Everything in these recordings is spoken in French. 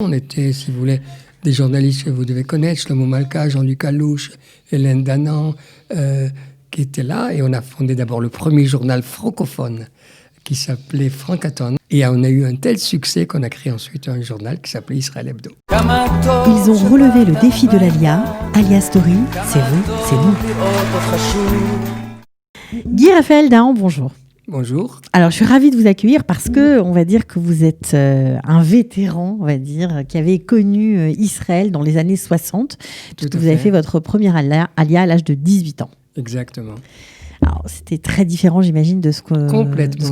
On était, si vous voulez, des journalistes que vous devez connaître, Shlomo Malka, Jean-Luc Alouche, Hélène Danan, qui étaient là. Et on a fondé d'abord le premier journal francophone qui s'appelait Francaton. Et on a eu un tel succès qu'on a créé ensuite un journal qui s'appelait Israël Hebdo. Ils ont relevé le défi de l'Alia. Alia Story, c'est vous, c'est nous. Guy Raphaël Dahan, bonjour. Bonjour. Alors, je suis ravie de vous accueillir parce que on va dire que vous êtes un vétéran, on va dire, qui avait connu Israël dans les années 60, puisque vous avez fait votre première Alia à l'âge de 18 ans. Exactement. Alors, c'était très différent, j'imagine, de ce qu'on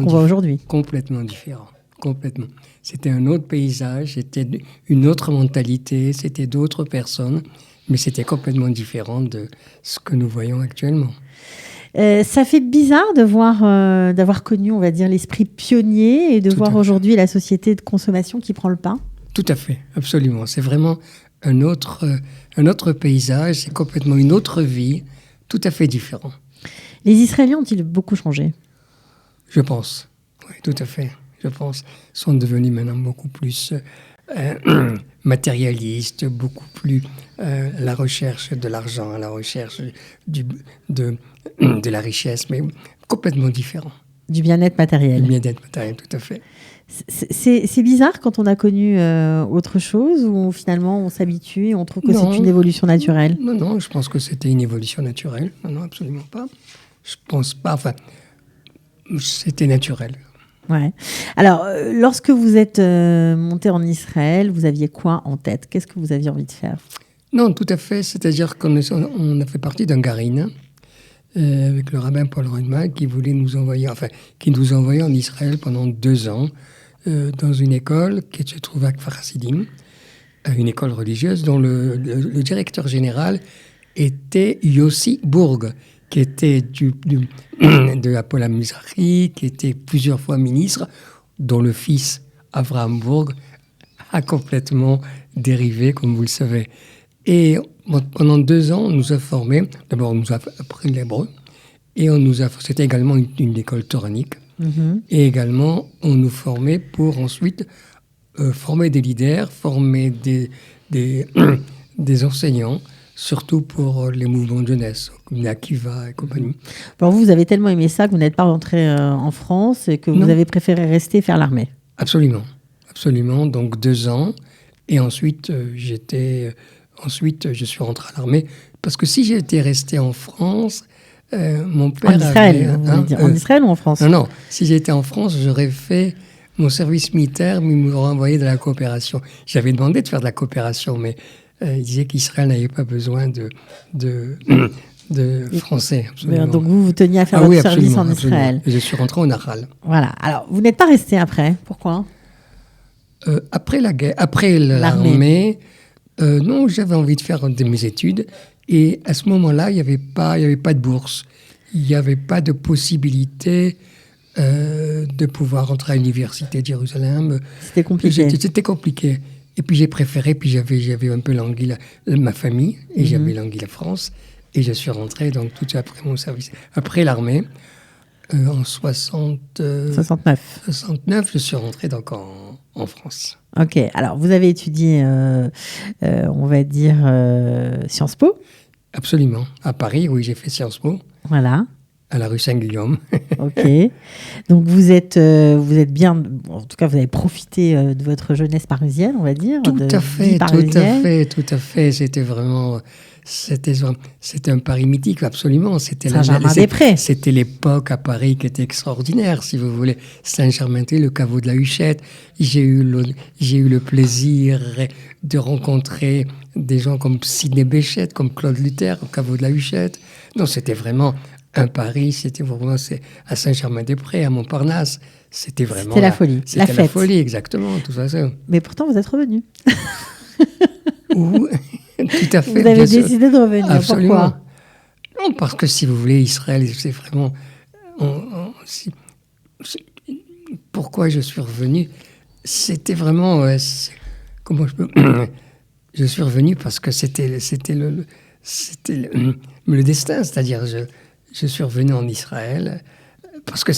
voit aujourd'hui. Complètement différent. Complètement. C'était un autre paysage, c'était une autre mentalité, c'était d'autres personnes, mais c'était complètement différent de ce que nous voyons actuellement. Ça fait bizarre de voir, d'avoir connu, on va dire, l'esprit pionnier et de voir aujourd'hui la société de consommation qui prend le pas. Tout à fait, absolument. C'est vraiment un autre paysage, c'est complètement une autre vie, tout à fait différent. Les Israéliens ont-ils beaucoup changé ? Je pense, oui, tout à fait. Je pense. Ils sont devenus maintenant beaucoup plus matérialistes, beaucoup plus la recherche de l'argent, la recherche de la richesse, mais complètement différent. Du bien-être matériel. Du bien-être matériel, tout à fait. C'est bizarre quand on a connu autre chose ou finalement on s'habitue et on trouve que c'est une évolution naturelle ? Non, je pense que c'était une évolution naturelle. Non, absolument pas. Je pense pas. Enfin, c'était naturel. Ouais. Alors, lorsque vous êtes monté en Israël, vous aviez quoi en tête ? Qu'est-ce que vous aviez envie de faire ? Non, tout à fait. C'est-à-dire qu'on a fait partie d'un Garin avec le rabbin Paul Rudman qui nous envoyait en Israël pendant 2 ans dans une école qui se trouve à Kfar Hasidim, une école religieuse dont le directeur général était Yossi Bourg, qui était de Apollon Mizrahi, qui était plusieurs fois ministre, dont le fils, Avraham Bourg, a complètement dérivé, comme vous le savez. Et pendant 2 ans, on nous a formés. D'abord, on nous a appris l'hébreu, et c'était également une école toranique. Mm-hmm. Et également, on nous formait pour ensuite former des leaders, former des enseignants, surtout pour les mouvements de jeunesse, comme l'Akiva et compagnie. Alors vous avez tellement aimé ça que vous n'êtes pas rentré en France et que vous avez préféré rester faire l'armée. Absolument, absolument. Donc 2 ans. Et ensuite, je suis rentré à l'armée. Parce que si j'étais resté en France, mon père en Israël, en Israël ou en France ? Non. Si j'étais en France, j'aurais fait mon service militaire, mais ils m'auraient envoyé de la coopération. J'avais demandé de faire de la coopération, mais il disait qu'Israël n'avait pas besoin de Français. Absolument. Donc vous teniez à faire votre service en Israël. Et je suis rentré au Nahal. Voilà. Alors, vous n'êtes pas resté après. Pourquoi ? Après la guerre, après l'armée, non, j'avais envie de faire mes études. Et à ce moment-là, il n'y avait pas de bourse. Il n'y avait pas de possibilité de pouvoir rentrer à l'université de Jérusalem. C'était compliqué. C'était compliqué. Et puis j'ai préféré, puis j'avais un peu langui ma famille, et j'avais langui la France, et je suis rentré donc tout de suite après mon service. Après l'armée, en 69, je suis rentré donc en France. Ok, alors vous avez étudié, on va dire, Sciences Po ? Absolument. À Paris, oui, j'ai fait Sciences Po. Voilà. À la rue Saint-Guillaume. Ok. Donc vous êtes bien, en tout cas vous avez profité de votre jeunesse parisienne, on va dire. Tout à fait. C'était un Paris mythique, absolument. Saint-Germain-des-Prés. C'était l'époque à Paris qui était extraordinaire, si vous voulez. Saint-Germain-des-Prés, le caveau de la Huchette. J'ai eu le plaisir de rencontrer des gens comme Sidney Bechet, comme Claude Luther, au caveau de la Huchette. Non, c'était vraiment un Paris, c'était vraiment à Saint-Germain-des-Prés, à Montparnasse. C'était vraiment... C'était la folie, c'était la folie, exactement, tout ça. Mais pourtant, vous êtes revenu. Tout à fait. Vous avez décidé de revenir. Absolument. Pourquoi ? Non, parce que si vous voulez, Israël, c'est vraiment... pourquoi je suis revenu ? C'était vraiment... comment je peux... Je suis revenu parce que c'était le destin, c'est-à-dire je suis revenu en Israël parce que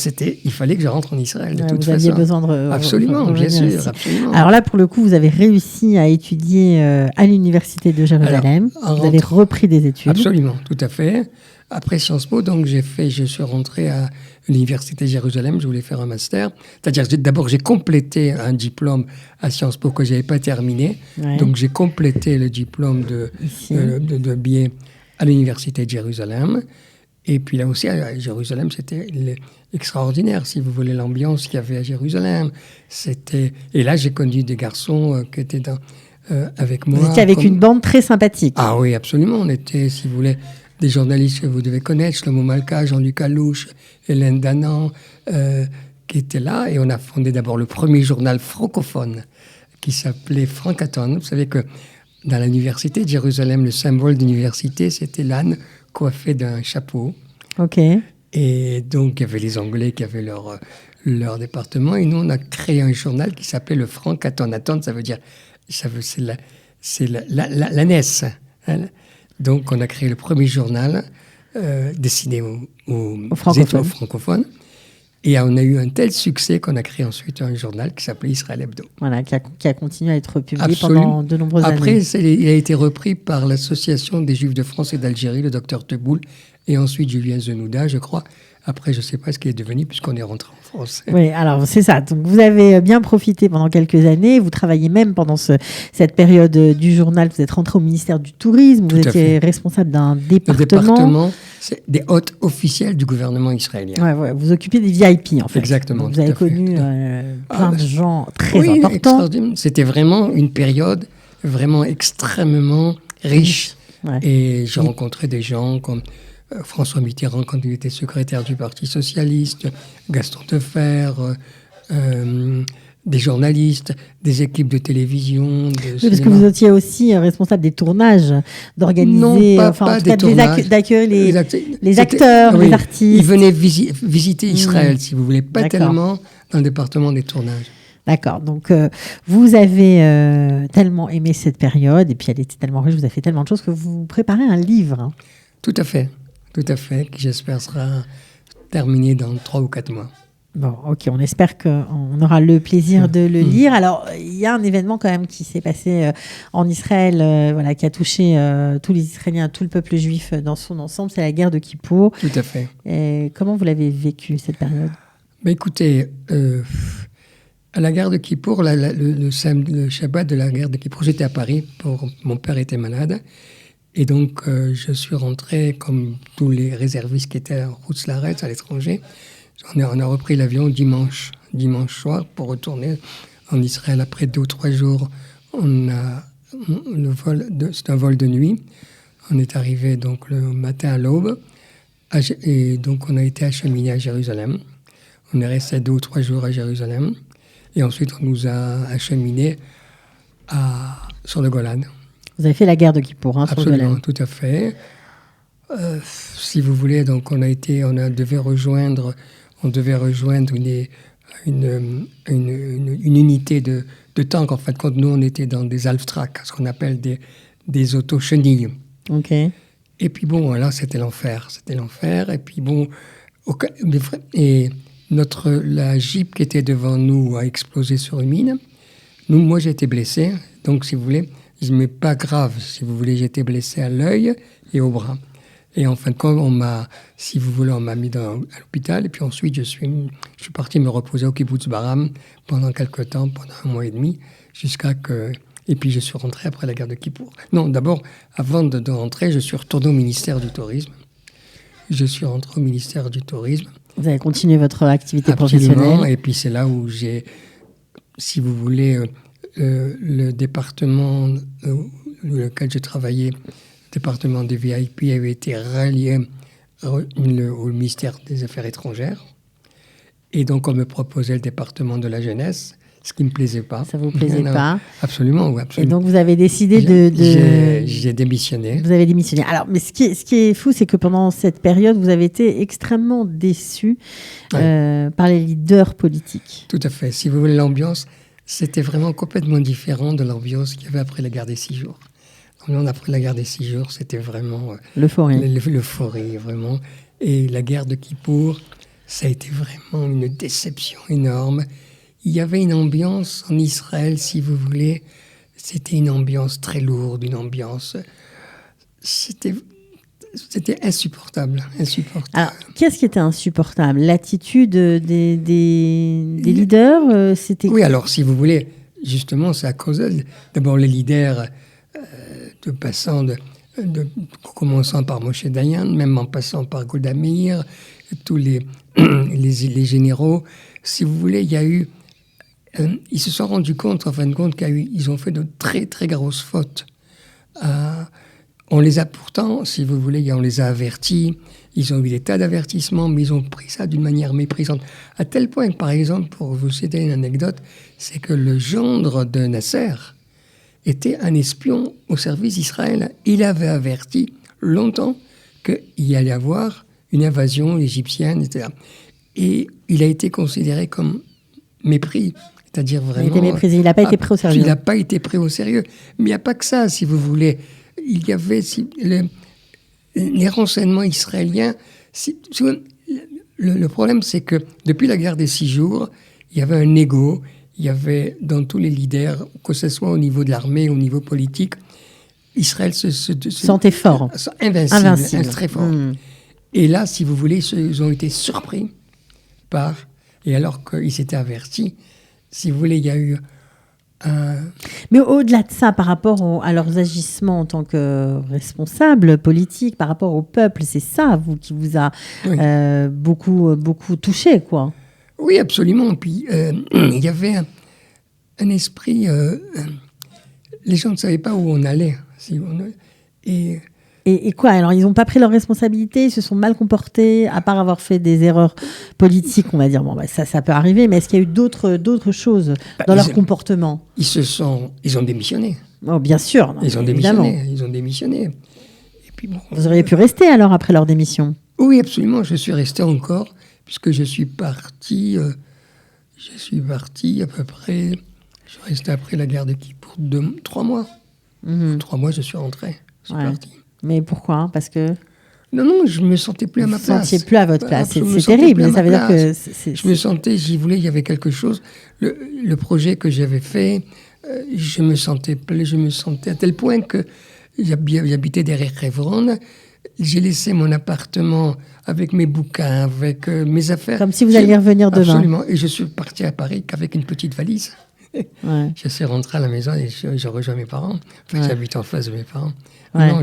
il fallait que je rentre en Israël de toute vous façon. Aviez besoin de absolument, bien sûr, absolument. Alors là, pour le coup, vous avez réussi à étudier à l'université de Jérusalem. Vous avez repris des études. Absolument, tout à fait. Après Sciences Po, donc je suis rentré à l'université de Jérusalem. Je voulais faire un master. C'est-à-dire, d'abord, j'ai complété un diplôme à Sciences Po que j'avais pas terminé. Ouais. Donc, j'ai complété le diplôme de billet à l'université de Jérusalem. Et puis là aussi, à Jérusalem, c'était extraordinaire, si vous voulez, l'ambiance qu'il y avait à Jérusalem. Et là, j'ai connu des garçons qui étaient avec moi. Vous étiez avec une bande très sympathique. Ah oui, absolument. On était, si vous voulez, des journalistes que vous devez connaître, Shlomo Malka, Jean-Luc Alouche, Hélène Danan, qui étaient là. Et on a fondé d'abord le premier journal francophone qui s'appelait Francaton. Vous savez que dans l'université de Jérusalem, le symbole d'université, c'était l'âne coiffé d'un chapeau. OK. Et donc, il y avait les Anglais qui avaient leur département. Et nous, on a créé un journal qui s'appelait le Francaton. Aton, ça veut dire... C'est la NES. Hein. Donc, on a créé le premier journal destiné aux francophones. Et on a eu un tel succès qu'on a créé ensuite un journal qui s'appelait Israël Hebdo. Voilà, qui a continué à être publié pendant de nombreuses années. Après, il a été repris par l'Association des Juifs de France et d'Algérie, le docteur Teboul, et ensuite Julien Zenouda, je crois. Après, je ne sais pas ce qu'il est devenu puisqu'on est rentré en France. Oui, alors c'est ça. Donc, vous avez bien profité pendant quelques années. Vous travaillez même pendant cette période du journal. Vous êtes rentré au ministère du Tourisme. Vous étiez responsable d'un département. Le département, c'est des hôtes officiels du gouvernement israélien. Ouais, vous occupez des VIP, en fait. Exactement. Donc, vous avez connu plein de gens très importants. C'était vraiment une période vraiment extrêmement riche. Ouais. Et j'ai rencontré des gens comme... François Mitterrand, quand il était secrétaire du Parti socialiste, Gaston Defferre, des journalistes, des équipes de télévision, parce que vous étiez aussi responsable des tournages, d'organiser, d'accueillir les acteurs, les artistes. Ils venaient visiter Israël, si vous voulez, pas tellement dans le département des tournages. D'accord, donc vous avez tellement aimé cette période, et puis elle était tellement riche, vous avez fait tellement de choses que vous préparez un livre. Tout à fait, qui j'espère sera terminé dans 3 ou 4 mois. Bon, ok, on espère qu'on aura le plaisir de le lire. Alors, il y a un événement quand même qui s'est passé en Israël, qui a touché tous les Israéliens, tout le peuple juif dans son ensemble, c'est la guerre de Kippour. Tout à fait. Et comment vous l'avez vécu, cette période ? Écoutez, à la guerre de Kippour, le Shabbat de la guerre de Kippour, j'étais à Paris, mon père était malade. Et donc, je suis rentré, comme tous les réservistes qui étaient en route Laretz à l'étranger. On a repris l'avion dimanche soir pour retourner en Israël. Après 2 ou 3 jours, c'est un vol de nuit. On est arrivé donc le matin à l'aube. Et donc, on a été acheminé à Jérusalem. On est resté 2 ou 3 jours à Jérusalem. Et ensuite, on nous a acheminés sur le Golan. Vous avez fait la guerre de Kippour, sur le Golan. Absolument, tout à fait. Si vous voulez, donc on devait rejoindre une unité de tanks. En fait, quand nous on était dans des half-track, ce qu'on appelle des autos chenilles. Ok. Et puis bon, là c'était l'enfer. Et puis bon, la Jeep qui était devant nous a explosé sur une mine. Moi j'ai été blessé, donc si vous voulez. Mais pas grave, si vous voulez, j'étais blessé à l'œil et au bras. Et en fin de compte, on m'a mis à l'hôpital. Et puis ensuite, je suis parti me reposer au kibbutz Baram pendant quelques temps, pendant 1 mois et demi, et puis je suis rentré après la guerre de Kippour. Non, d'abord, avant de rentrer, je suis retourné au ministère du Tourisme. Je suis rentré au ministère du Tourisme. Vous avez continué votre activité professionnelle. professionnelle. Et puis c'est là où j'ai, si vous voulez... le département dans lequel je travaillais, le département des VIP, avait été rallié au ministère des Affaires étrangères. Et donc, on me proposait le département de la jeunesse, ce qui ne me plaisait pas. Ça ne vous plaisait pas ? Absolument, oui, absolument. Et donc, vous avez décidé J'ai démissionné. Vous avez démissionné. Alors, mais ce qui est fou, c'est que pendant cette période, vous avez été extrêmement déçu par les leaders politiques. Tout à fait. Si vous voulez, l'ambiance... C'était vraiment complètement différent de l'ambiance qu'il y avait après la guerre des 6 jours. Après la guerre des 6 jours, c'était vraiment... L'euphorie. L'euphorie, vraiment. Et la guerre de Kippour, ça a été vraiment une déception énorme. Il y avait une ambiance en Israël, si vous voulez, c'était une ambiance très lourde, une ambiance... C'était insupportable. Alors, qu'est-ce qui était insupportable? L'attitude des leaders, c'était... Oui, alors, si vous voulez, justement, c'est à cause d'abord les leaders commençant par Moshe Dayan, même en passant par Golda Meir, tous les généraux. Si vous voulez, il y a eu... ils se sont rendus compte, en fin de compte, qu'ils ont fait de très, très grosses fautes. On les a pourtant, si vous voulez, on les a avertis, ils ont eu des tas d'avertissements, mais ils ont pris ça d'une manière méprisante. À tel point que, par exemple, pour vous citer une anecdote, c'est que le gendre de Nasser était un espion au service d'Israël. Il avait averti longtemps qu'il y allait avoir une invasion égyptienne, etc. Et il a été considéré comme mépris. C'est-à-dire vraiment... Il a été méprisé, il n'a pas été pris au sérieux. Il n'a pas été pris au sérieux. Mais il n'y a pas que ça, si vous voulez. Il y avait les renseignements israéliens. Le problème, c'est que depuis la guerre des 6 jours, il y avait un égo. Il y avait dans tous les leaders, que ce soit au niveau de l'armée, au niveau politique, Israël se sentait fort. Invincible. Très fort. Et là, si vous voulez, ils ont été surpris par... Et alors qu'ils s'étaient avertis, si vous voulez, il y a eu... Mais au-delà de ça, par rapport à leurs agissements en tant que responsables politiques, par rapport au peuple, c'est ça qui vous a beaucoup touché, quoi. Oui, absolument. Puis il y avait un esprit... les gens ne savaient pas où on allait. Et quoi? Alors, ils n'ont pas pris leurs responsabilités, ils se sont mal comportés, à part avoir fait des erreurs politiques, on va dire. Bon, ça peut arriver, mais est-ce qu'il y a eu d'autres choses dans leur comportement? Ils ont démissionné. Oh, bien sûr. Non, ils ont démissionné. Et puis, bon, vous auriez pu rester alors après leur démission? Oui, absolument. Je suis resté encore, puisque je suis parti à peu près... Je suis resté après la guerre de Kippour 3 mois. 3 mois, je suis rentré. Je suis parti. Mais pourquoi? Parce que... Non, je me sentais plus à ma place. Vous ne sentiez plus à votre place. C'est terrible. Ça veut dire que... Je me sentais, il y avait quelque chose. Le projet que j'avais fait, je me sentais à tel point que j'habitais derrière Évron. J'ai laissé mon appartement avec mes bouquins, avec mes affaires. Comme si vous alliez revenir demain. Absolument. Et je suis parti à Paris qu'avec une petite valise. Ouais. Je suis rentré à la maison et je rejoins mes parents. Enfin, j'habite en face de mes parents. Ouais. Non,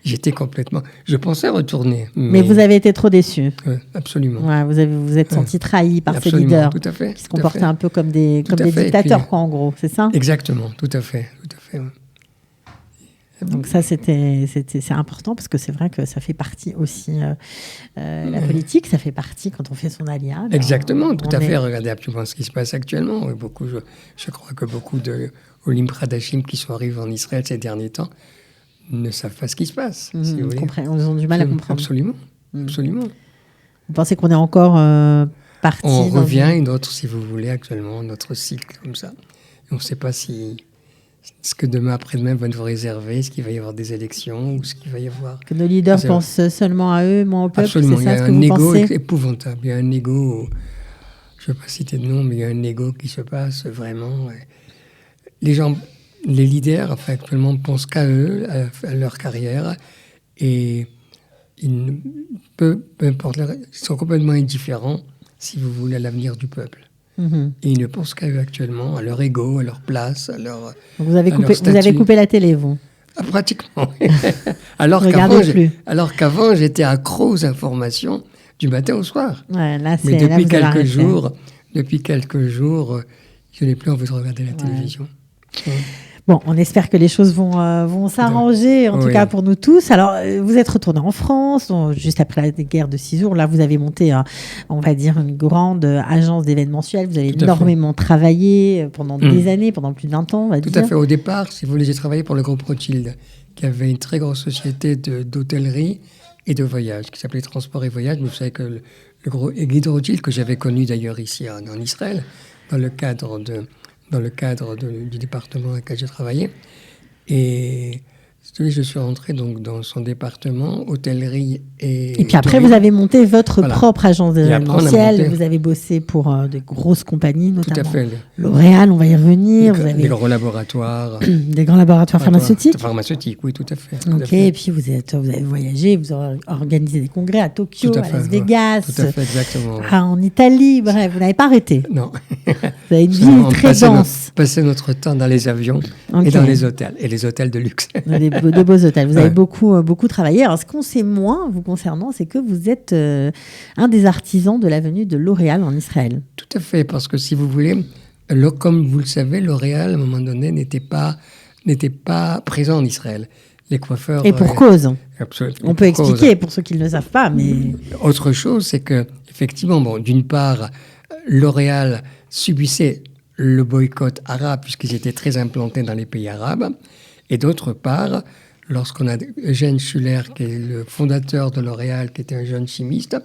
j'étais complètement... Je pensais retourner. Mais vous avez été trop déçu. Absolument. Ouais, vous êtes senti trahi par ces absolument, leaders. Tout à fait. Qui se comportaient un peu comme des dictateurs, puis, quoi, en gros. C'est ça? Exactement, tout à fait. Ouais. Donc ça, c'est important parce que c'est vrai que ça fait partie aussi, la politique, ça fait partie quand on fait son alia. Exactement, tout à fait. Regardez absolument ce qui se passe actuellement. Je crois que beaucoup de Olim Pradashim qui sont arrivés en Israël ces derniers temps ne savent pas ce qui se passe. Ils ont du mal à comprendre. Absolument. Vous pensez qu'on est encore parti On revient une autre, si vous voulez, actuellement, notre cycle comme ça. Et on ne sait pas ce que demain, après-demain, va nous réserver, est-ce qu'il va y avoir des élections ou ce qu'il va y avoir... Que nos leaders pensent seulement à eux, moins au peuple, absolument, c'est ça ce que vous pensez? Il y a un égo épouvantable. Il y a un égo, je ne vais pas citer de nom, mais il y a un égo qui se passe vraiment. Les leaders, enfin, actuellement, pensent qu'à eux, à leur carrière, et peu importe, ils sont complètement indifférents, si vous voulez, à l'avenir du peuple. Et ils ne pensent qu'à eux actuellement, à leur ego, à leur place, à leur vous avez coupé la télé, vous? Pratiquement. alors qu'avant, j'étais accro aux informations du matin au soir. Ouais, là, mais depuis quelques jours, je n'ai plus envie de regarder la télévision. Ouais. Bon, on espère que les choses vont s'arranger, en tout cas pour nous tous. Alors, vous êtes retourné en France, juste après la guerre de 6 jours. Là, vous avez monté, on va dire, une grande agence d'événementiel. Vous avez énormément travaillé pendant des années, pendant plus de 20 ans, on va dire. Tout à fait. Au départ, si vous voulez, j'ai travaillé pour le groupe Rothschild, qui avait une très grosse société d'hôtellerie et de voyage, qui s'appelait Transport et Voyage. Mais vous savez que le gros guide Rothschild, que j'avais connu d'ailleurs ici en Israël, dans le cadre du département dans lequel j'ai travaillé. Et Je suis rentré donc dans son département, hôtellerie et puis après, vous avez monté votre propre agence d'événementiel. Vous avez bossé pour de grosses compagnies, notamment tout à fait. L'Oréal, on va y revenir. Des grands laboratoires. Des grands laboratoires pharmaceutiques. Pharmaceutiques, oui, tout à fait. Ok, et puis vous avez voyagé, vous avez organisé des congrès à Tokyo, à Las Vegas, tout à fait, exactement. En Italie, bref, vous n'avez pas arrêté. Non. Vous avez une vie très dense. Passer notre temps dans les avions et dans les hôtels, et les hôtels de luxe. Des beaux hôtels. Vous avez beaucoup travaillé. Alors, ce qu'on sait moins vous concernant, c'est que vous êtes un des artisans de l'avenue de L'Oréal en Israël. Tout à fait, parce que si vous voulez, comme vous le savez, L'Oréal, à un moment donné, n'était pas présent en Israël. Les coiffeurs... Et pour cause. Absolument. On peut expliquer pour ceux qui ne le savent pas, mais... Autre chose, c'est que, effectivement, d'une part, L'Oréal subissait le boycott arabe, puisqu'ils étaient très implantés dans les pays arabes. Et d'autre part, lorsqu'on a Eugène Schuller, qui est le fondateur de L'Oréal, qui était un jeune chimiste,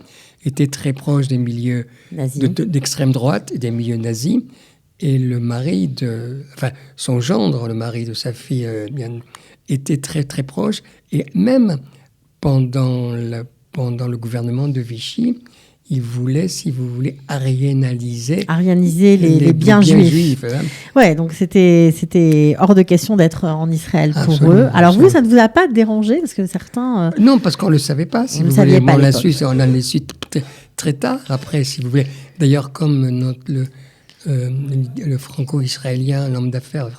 était très proche des milieux d'extrême droite et des milieux nazis. Et le mari son gendre, le mari de sa fille, était très très proche. Et même pendant le gouvernement de Vichy, il voulait, si vous voulez, arianiser les biens juifs. Ouais, donc c'était hors de question d'être en Israël pour eux. Alors vous, ça ne vous a pas dérangé parce que certains... Non, parce qu'on ne le savait pas, si vous voulez. On l'a su très tard, après, si vous voulez. D'ailleurs, comme le franco-israélien, l'homme d'affaires,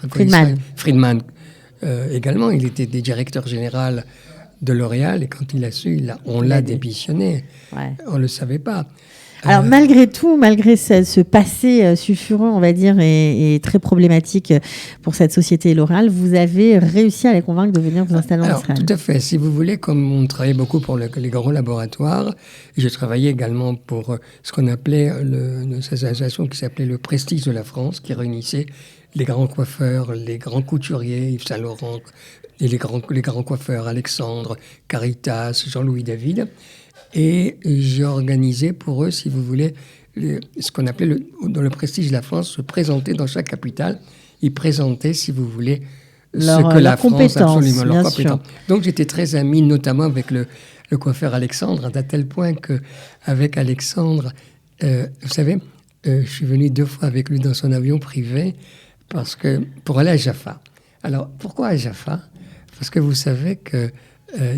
Friedman également, il était directeur général de L'Oréal, et quand il a su, on l'a démissionné. Ouais. On ne le savait pas. Alors, malgré tout, malgré ce passé sulfureux, on va dire, et très problématique pour cette société L'Oréal, vous avez réussi à les convaincre de venir vous installer en Israël. Tout à fait. Si vous voulez, comme on travaillait beaucoup pour les grands laboratoires, je travaillais également pour ce qu'on appelait une association qui s'appelait le Prestige de la France, qui réunissait les grands coiffeurs, les grands couturiers, Yves Saint Laurent, et les grands coiffeurs, Alexandre, Caritas, Jean-Louis David. Et j'ai organisé pour eux, si vous voulez, ce qu'on appelait dans le Prestige de la France, se présenter dans chaque capitale. Ils présentaient, si vous voulez, ce que la France, absolument, leur compétence. Donc j'étais très ami, notamment avec le coiffeur Alexandre, à tel point qu'avec Alexandre, vous savez, je suis venu 2 fois avec lui dans son avion privé pour aller à Jaffa. Alors, pourquoi à Jaffa ? Parce que vous savez que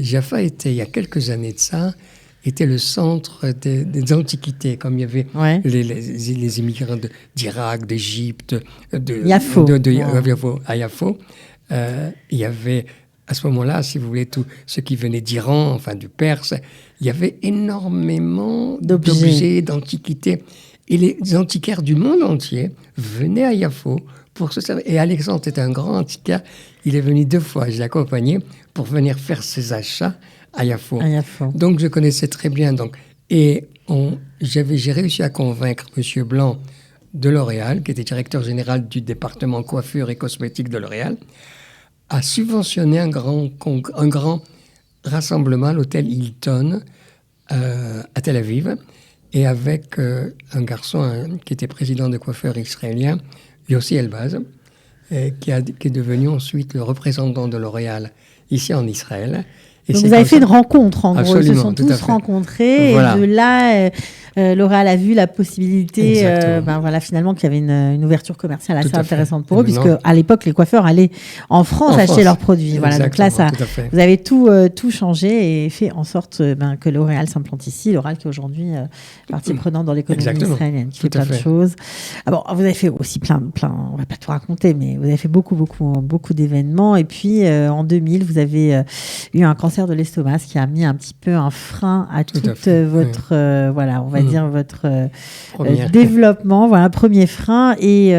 Jaffa était, il y a quelques années de ça, était le centre des antiquités, comme il y avait les immigrants d'Irak, d'Égypte, à Yafo. Il y avait, à ce moment-là, si vous voulez, tous ceux qui venaient d'Iran, enfin du Perse, il y avait énormément d'objets, d'antiquités. Et les antiquaires du monde entier venaient à Yafo pour se servir. Et Alexandre était un grand antiquaire. Il est venu 2 fois, je l'ai accompagné, pour venir faire ses achats à Yafo. Donc, je connaissais très bien. J'ai réussi à convaincre M. Blanc de L'Oréal, qui était directeur général du département coiffure et cosmétique de L'Oréal, à subventionner un grand rassemblement à l'hôtel Hilton à Tel Aviv, et avec un garçon qui était président de coiffeurs israélien, Yossi Elbaz, qui est devenu ensuite le représentant de L'Oréal ici en Israël. Et donc vous avez fait une rencontre, en gros. Ils se sont tous rencontrés. Voilà. Et de là, L'Oréal a vu la possibilité, finalement, qu'il y avait une ouverture commerciale assez intéressante pour eux, puisque à l'époque, les coiffeurs allaient en France acheter leurs produits. Voilà, donc là, vous avez tout changé et fait en sorte que L'Oréal s'implante ici. L'Oréal qui est aujourd'hui partie prenante dans l'économie israélienne, qui fait plein de choses. Vous avez fait aussi plein, on va pas tout raconter, mais vous avez fait beaucoup d'événements. Et puis, en 2000, vous avez eu un cancer de l'estomac, ce qui a mis un petit peu un frein à toute votre, on va dire votre développement, premier frein, et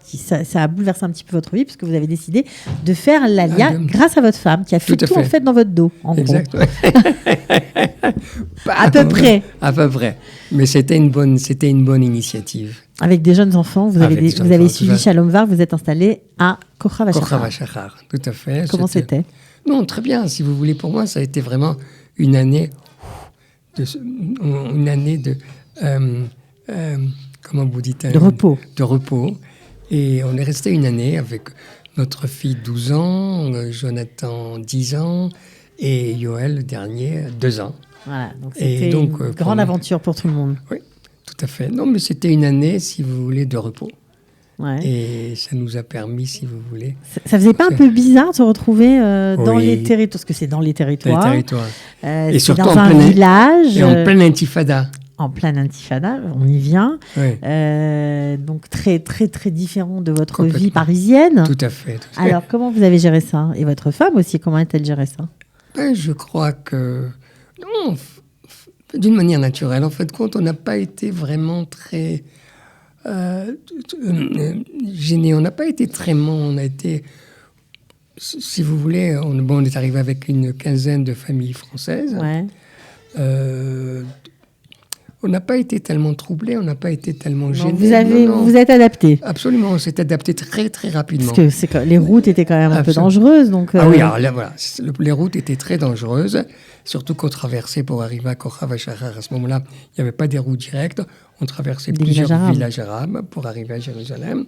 ça a bouleversé un petit peu votre vie, puisque vous avez décidé de faire l'ALIA grâce à votre femme, qui a fait tout en fait dans votre dos, en gros. À peu près. Mais c'était une bonne initiative. Avec des jeunes enfants, vous avez suivi Shalom Var, vous êtes installé à Kochav HaShachar. Tout à fait. Comment c'était ? Non, très bien. Si vous voulez, pour moi, ça a été vraiment une année de comment vous dites, de repos. Et on est resté une année avec notre fille 12 ans, Jonathan 10 ans et Yoël, le dernier, 2 ans. Voilà, donc c'était une grande aventure pour tout le monde. Oui, tout à fait. Non, mais c'était une année, si vous voulez, de repos. Ouais. Et ça nous a permis, si vous voulez... Ça faisait pas un peu bizarre de se retrouver dans les territoires, parce que c'est dans les territoires. Les territoires. Et surtout dans un village. Et en pleine intifada. En pleine intifada, on y vient. Oui. Donc très, très, très différent de votre vie parisienne. Tout à fait. Alors, comment vous avez géré ça? Et votre femme aussi, comment a-t-elle géré ça? Je crois que... Non, d'une manière naturelle. En fait, de compte, on n'a pas été vraiment très... gênés. On n'a pas été très... On a été... Si vous voulez, on est arrivé avec une quinzaine de familles françaises. Ouais. On n'a pas été tellement troublés, on n'a pas été tellement gênés. Vous vous êtes adapté. Absolument, on s'est adapté très très rapidement. Parce que les routes étaient quand même un peu dangereuses. Donc, Ah oui, alors là, voilà, les routes étaient très dangereuses, surtout qu'on traversait pour arriver à Kochav HaShachar. À ce moment-là, il n'y avait pas des routes directes. On traversait plusieurs villages arabes pour arriver à Jérusalem.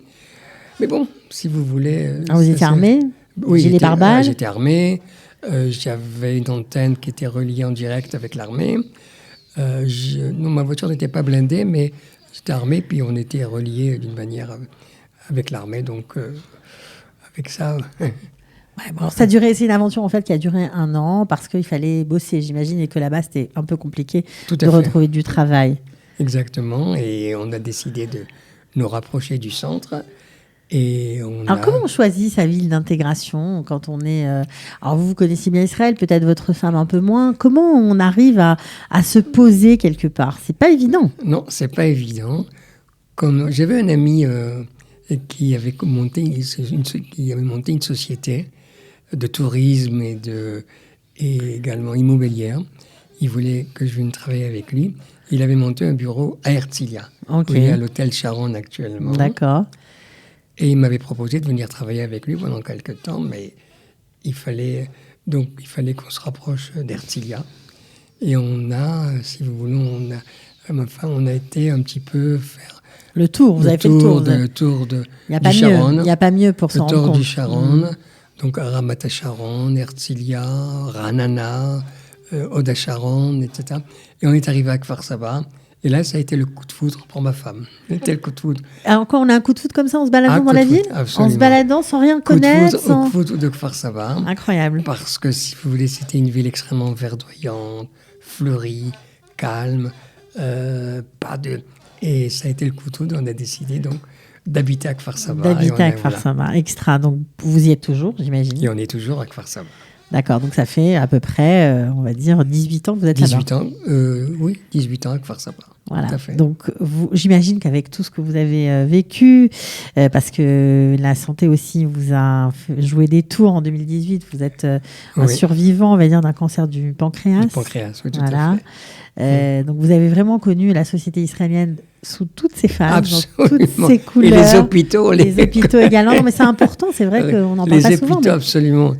Mais bon, si vous voulez... vous étiez armé? Oui, Gilet pare-balles? J'étais armé. J'avais une antenne qui était reliée en direct avec l'armée. Non, ma voiture n'était pas blindée, mais j'étais armé, puis on était reliés d'une manière avec l'armée, donc avec ça... Ça a duré, c'est une aventure en fait qui a duré 1 an, parce qu'il fallait bosser, j'imagine, et que là-bas, c'était un peu compliqué de retrouver du travail. Exactement, et on a décidé de nous rapprocher du centre. Alors, comment on choisit sa ville d'intégration quand on est... Alors, vous connaissez bien Israël, peut-être votre femme un peu moins. Comment on arrive à se poser quelque part? C'est pas évident. Non, c'est pas évident. Comme j'avais un ami qui avait monté une société de tourisme et également immobilière. Il voulait que je vienne travailler avec lui. Il avait monté un bureau à Herzliya, où il est à l'hôtel Sharon actuellement. D'accord. Et il m'avait proposé de venir travailler avec lui pendant quelques temps, mais il fallait qu'on se rapproche d'Herzliya. Et on a, si vous voulez, on a été un petit peu faire... Le tour, vous avez fait le tour. Le tour du Sharon. Il n'y a pas mieux pour s'en rendre compte. Le tour du Sharon, donc Ramat HaSharon, Herzliya, Ra'anana, Hod HaSharon, etc. Et on est arrivé à Kfar Saba. Et là, ça a été le coup de foudre pour ma femme. C'était le coup de foudre. Alors, quand on a un coup de foudre comme ça, en se baladant dans la ville? Absolument. En se baladant sans rien connaître? Coup de foudre de Kfar Saba. Incroyable. Parce que, si vous voulez, c'était une ville extrêmement verdoyante, fleurie, calme, Et ça a été le coup de foudre. On a décidé donc d'habiter à Kfar Saba. Extra. Donc, vous y êtes toujours, j'imagine. Et on est toujours à Kfar Saba. D'accord, donc ça fait à peu près, on va dire, 18 ans que vous êtes là-bas. 18 ans, oui, 18 ans à Kfar Saba. Voilà, tout à fait. Donc j'imagine qu'avec tout ce que vous avez vécu, parce que la santé aussi vous a joué des tours en 2018, vous êtes un survivant, on va dire, d'un cancer du pancréas. Du pancréas, oui, tout à fait. Donc vous avez vraiment connu la société israélienne sous toutes ses phases, dans toutes ses couleurs. Et les hôpitaux. Les hôpitaux également. Non, mais c'est important, c'est vrai qu'on n'en parle pas souvent. Les hôpitaux, absolument.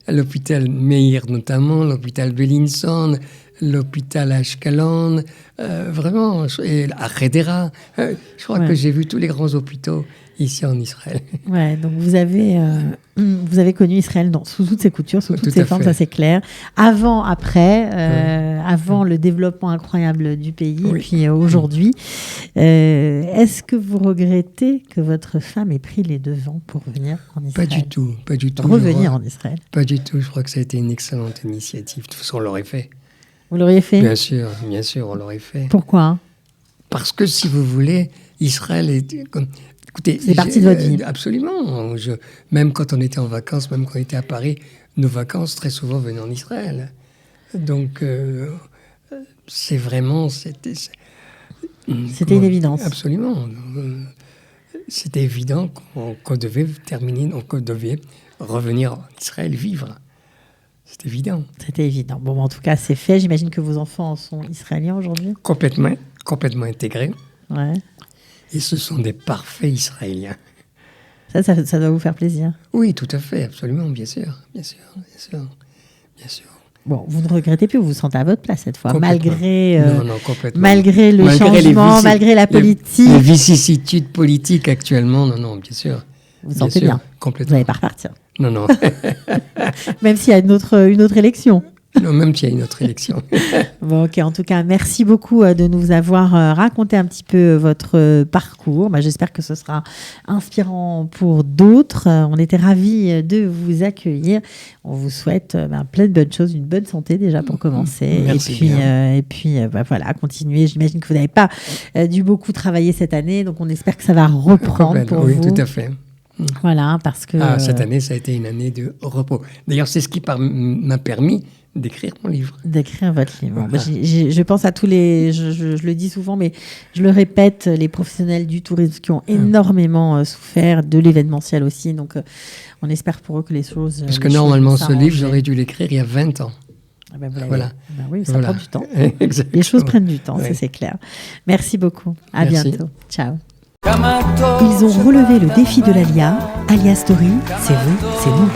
L'hôpital Meir notamment, l'hôpital Bellinson, l'hôpital Ashkelon, vraiment, et à Hedera. Je crois que j'ai vu tous les grands hôpitaux ici en Israël. Ouais, donc vous avez connu Israël sous toutes ses coutures, sous toutes ses formes, ça c'est clair. Avant, après, avant le développement incroyable du pays, et puis aujourd'hui. Est-ce que vous regrettez que votre femme ait pris les devants pour venir en Israël? Pas du tout. Revenir en Israël? Pas du tout, je crois que ça a été une excellente initiative. De toute façon, on l'aurait fait. Vous l'auriez fait? Bien sûr, on l'aurait fait. Pourquoi? Parce que, si vous voulez, Israël est... Écoutez, c'est partie de votre vie. Absolument. Même quand on était en vacances, même quand on était à Paris, nos vacances, très souvent, venaient en Israël. Donc, c'est vraiment... C'était une évidence. Absolument. C'était évident qu'on devait qu'on devait revenir en Israël vivre. C'était évident. C'était évident. Bon, en tout cas, c'est fait. J'imagine que vos enfants sont israéliens aujourd'hui? Complètement intégrés. Ouais. Et ce sont des parfaits Israéliens. Ça doit vous faire plaisir. Oui, tout à fait, absolument, bien sûr. Bon, vous ne regrettez plus, vous vous sentez à votre place cette fois, malgré le changement, malgré la politique. Les vicissitudes politiques actuellement, non, bien sûr. Vous vous sentez bien. Complètement. Vous n'allez pas repartir. Non, non. Même s'il y a une autre élection. Non, même s'il y a une autre élection. Bon, ok. En tout cas, merci beaucoup de nous avoir raconté un petit peu votre parcours. J'espère que ce sera inspirant pour d'autres. On était ravis de vous accueillir. On vous souhaite plein de bonnes choses, une bonne santé déjà pour commencer. Merci et puis voilà, continuez. J'imagine que vous n'avez pas dû beaucoup travailler cette année, donc on espère que ça va reprendre pour vous. Oui, tout à fait. Voilà, parce que... cette année, ça a été une année de repos. D'ailleurs, c'est ce qui m'a permis d'écrire mon livre. D'écrire votre livre. Voilà. Je pense à tous les... Je le dis souvent, mais je le répète, les professionnels du tourisme qui ont énormément souffert, de l'événementiel aussi. Donc, on espère pour eux que les choses... Parce que normalement, ce livre, j'aurais dû l'écrire il y a 20 ans. Voilà. Oui, ça prend du temps. Les choses prennent du temps, ça c'est clair. Merci beaucoup. À bientôt. Ciao. Ils ont relevé le défi de l'ALIA. ALIA Story, c'est vous, c'est nous.